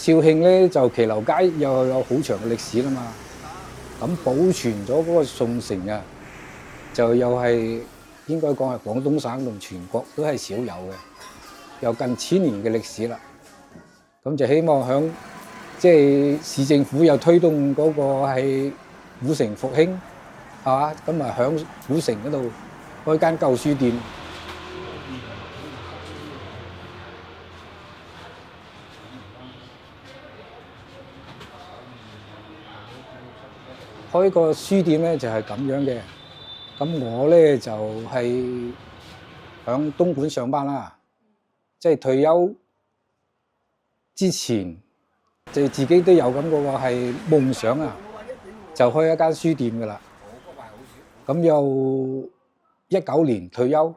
肇慶咧就騎樓街又有好長嘅歷史啦嘛，咁保存咗嗰個宋城啊，就又係應該講係廣東省同全國都係少有嘅，有近千年嘅歷史啦。咁就希望響即係市政府又推動嗰個係古城復興，係嘛？咁啊響古城嗰度開間舊書店。開個書店咧就係咁樣嘅，咁我咧就係響東莞上班啦，即係退休之前，就自己都有咁個係夢想啊，就開一間書店噶啦。咁又19年退休，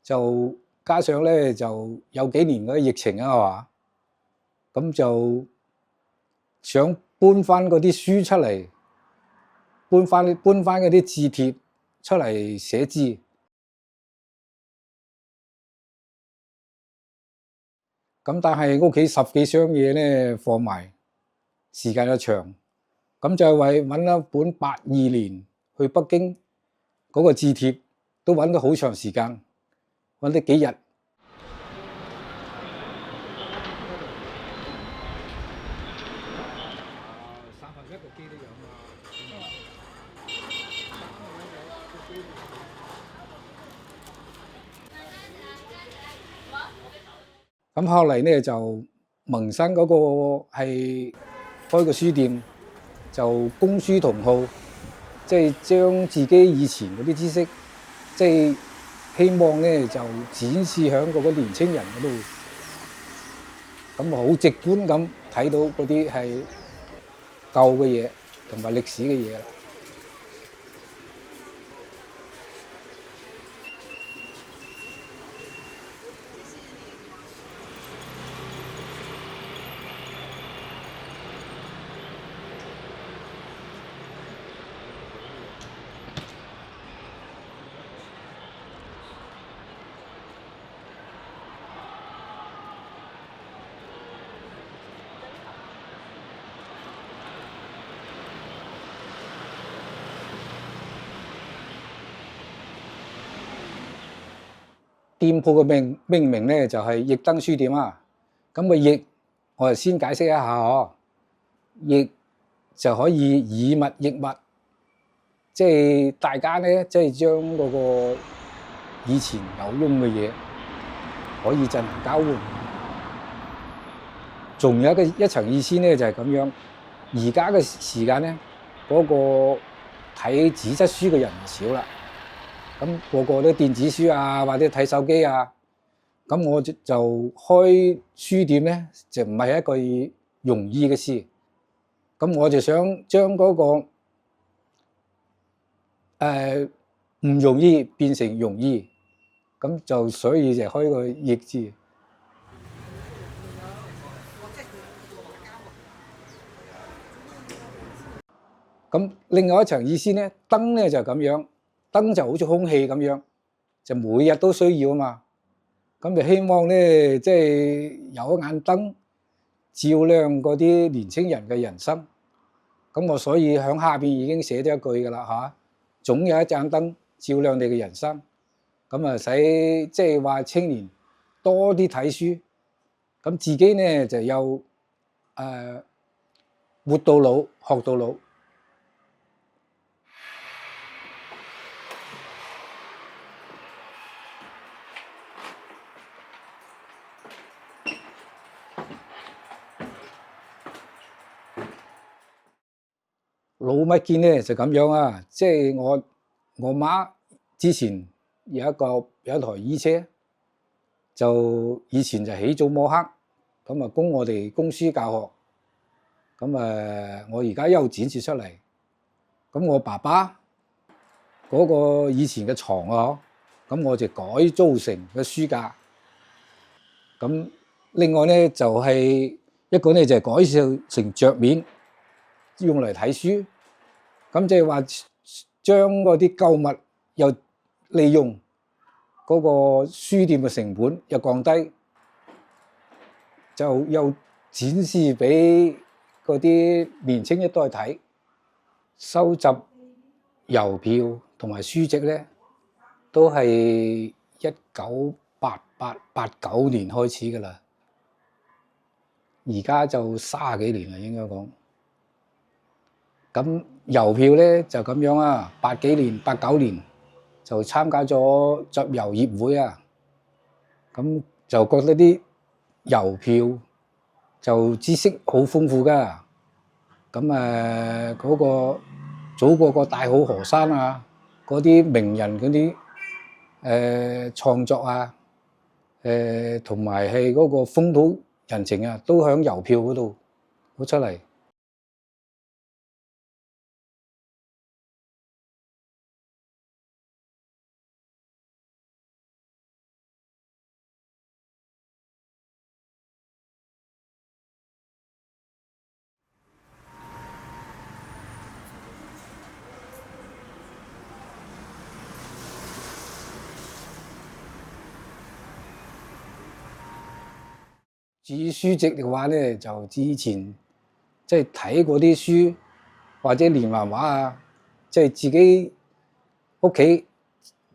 就加上咧就有幾年嗰啲疫情啊嘛，咁就想搬翻嗰啲書出嚟。搬翻嗰啲字帖出嚟寫字，咁但係屋企10幾箱嘢咧放埋，時間又長，咁就為揾一本82年去北京嗰個字帖，都揾咗好長時間，揾咗幾日。咁後嚟咧就萌生嗰個係開個書店，就公書同好，即係將自己以前嗰啲知識，即係希望咧就展示喺嗰個年青人嗰度，咁好直觀咁睇到嗰啲係舊嘅嘢同埋歷史嘅嘢啦。店鋪嘅命名咧就係奕登書店啊。咁個奕，我哋先解釋一下嗬。奕就可以以物易物，即係大家咧，即係將嗰個以前有用嘅嘢可以進行交換。仲有一層意思咧，就係咁樣。而家嘅時間咧，嗰個睇紙質書嘅人少啦。咁個個都電子書啊，或者睇手機啊，咁我就開書店咧，就唔係一個容易嘅事。咁我就想將嗰個唔容易變成容易，咁就所以就開個奕字。咁另外一層意思咧，燈咧就咁樣。燈就好似空氣咁樣，就每日都需要啊嘛。咁就希望咧，即係有一盞燈照亮嗰啲年青人嘅人生。咁我所以喺下邊已經寫咗一句噶啦嚇，總有一盞燈照亮你嘅人生。咁啊，使即係話青年多啲睇書，咁自己咧就有活到老，學到老。老物件咧就咁樣啊，即係我媽之前有一台衣車，就以前就起早摸黑，咁啊供我哋供書教學，咁我而家又展示出嚟。咁我爸爸嗰個以前嘅床啊，咁我就改造成個書架。咁另外咧就係一個咧就係改造成桌面，用嚟睇書。咁即係話將嗰啲舊物又利用嗰個書店嘅成本又降低，就又展示俾嗰啲年青一代睇。收集郵票同埋書籍咧，都係1988、89年開始噶啦，而家就30幾年啦，應該講。咁郵票咧就咁樣啊，80幾年、89年就參加咗集郵協會啊，咁就覺得啲郵票就知識好豐富噶。咁嗰個祖國個大好河山啊，嗰啲名人嗰啲創作啊，同埋係嗰個風土人情啊，都喺郵票嗰度攞出嚟。至於書籍嘅話咧，就之前即係睇過啲書或者連環畫啊，即係自己屋企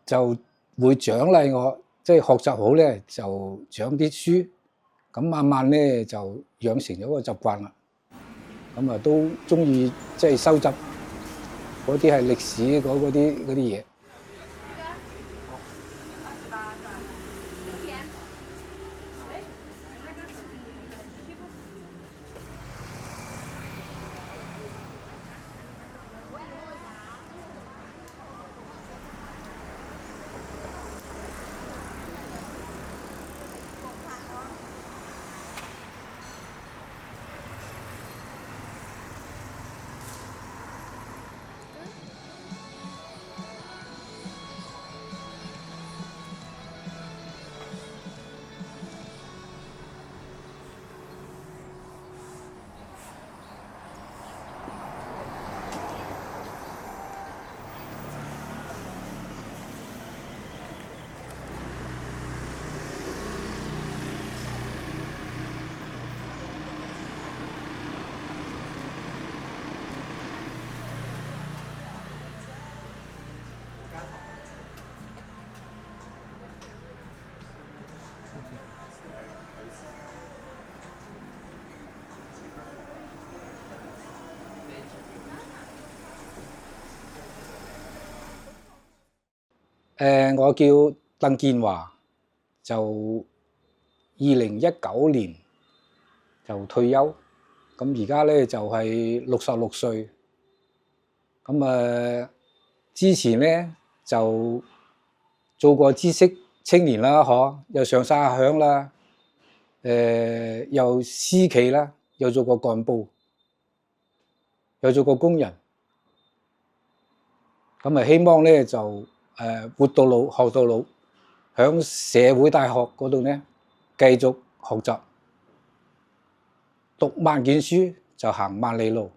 就會獎勵我，即係學習好咧就獎啲書，咁慢慢咧就養成咗個習慣啦。咁啊都中意即係收集嗰啲係歷史嗰啲嘢。我叫鄧建華，就2019年就退休，咁而家咧就係66歲。咁之前咧就做過知識青年啦，又上山下鄉啦，又私企啦，又做過幹部，又做過工人。咁希望咧就活到老學到老，響社會大學嗰度咧繼續學習，讀萬卷書就行萬里路。